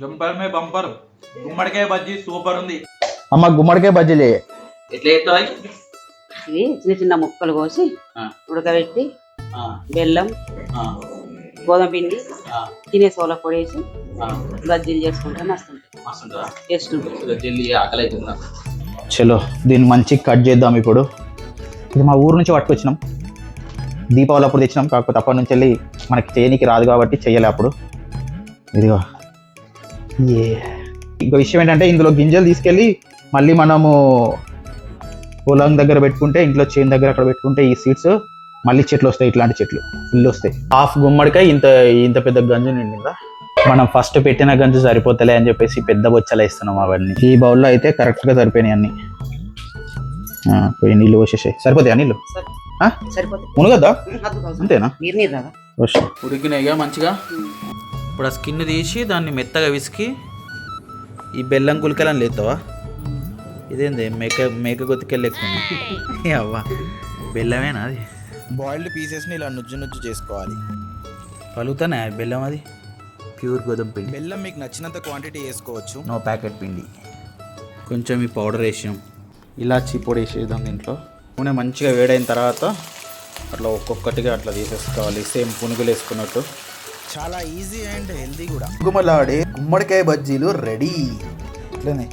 Jumper మే bumper గుమ్మడికాయ bajji super ఉంది. అమ్మ గుమ్మడికాయ బజ్జీలే ఎట్లా చేస్తావా? ఇవి చిన్న చిన్న ముక్కలు కోసి ఉడకబెట్టి బెల్లం గోధుమ పిండి తినే సోల పొడి వేసి బజ్జీలు చేసుకుంటే మస్తు టేస్ట్ ఉంటుంది. ఆకలి అవుతుంది. చలో దీన్ని మంచిగా కట్ చేద్దాం. ఇప్పుడు ఇది మా ఊరు నుంచి పట్టుకొచ్చినాం, దీపావళి అప్పుడు తెచ్చినాం. కాకపోతే అప్పటి నుంచి వెళ్ళి మనకి చేయనీకి రాదు కాబట్టి చెయ్యలే అప్పుడు. ఇదిగో ఇంకో విషయం ఏంటంటే ఇందులో గింజలు తీసుకెళ్ళి మళ్ళీ మనము పొలం దగ్గర పెట్టుకుంటే, ఇంట్లో చేను దగ్గర అక్కడ పెట్టుకుంటే ఈ సీడ్స్ మళ్ళీ చెట్లు వస్తాయి. ఇట్లాంటి చెట్లు ఫుల్ వస్తాయి. హాఫ్ గుమ్మడికాయ ఇంత పెద్ద గంజు నిండిందా. మనం ఫస్ట్ పెట్టిన గంజు సరిపోతలే అని చెప్పేసి పెద్ద బొచ్చలు వేస్తున్నాం. అవన్నీ ఈ బౌల్లో అయితే కరెక్ట్గా సరిపోయినాయి అన్నీ. పోయి నీళ్ళు పోసేసాయి. సరిపోతాయి నీళ్ళు మునగద్దా? అంతేనా? ఉడికినాయిగా మంచిగా. ఇప్పుడు ఆ స్కిన్ తీసి దాన్ని మెత్తగా విసికి ఈ బెల్లం కులికలని లేతావా? ఇదేంది మేక గొత్తికెళ్ళి ఎక్కువ అవ్వ బెల్లమేనా అది? బాయిల్డ్ పీసెస్ని ఇలా నుజ్జు చేసుకోవాలి. పలుగుతానే బెల్లం, అది ప్యూర్ గోధుమ పిండి. బెల్లం మీకు నచ్చినంత క్వాంటిటీ వేసుకోవచ్చు. నో ప్యాకెట్ పిండి. కొంచెం ఈ పౌడర్ వేసాం, ఇలాచీ పొడి వేసేద్దాం దీంట్లో. నూనె మంచిగా వేడైన తర్వాత అట్లా ఒక్కొక్కటిగా అట్లా తీసేసుకోవాలి, సేమ్ పునుగులు వేసుకున్నట్టు. చాలా ఈజీ అండ్ హెల్దీ కూడా. గుమ్మలాడే గుమ్మడికాయ బజ్జీలు రెడీ. ఇట్లనే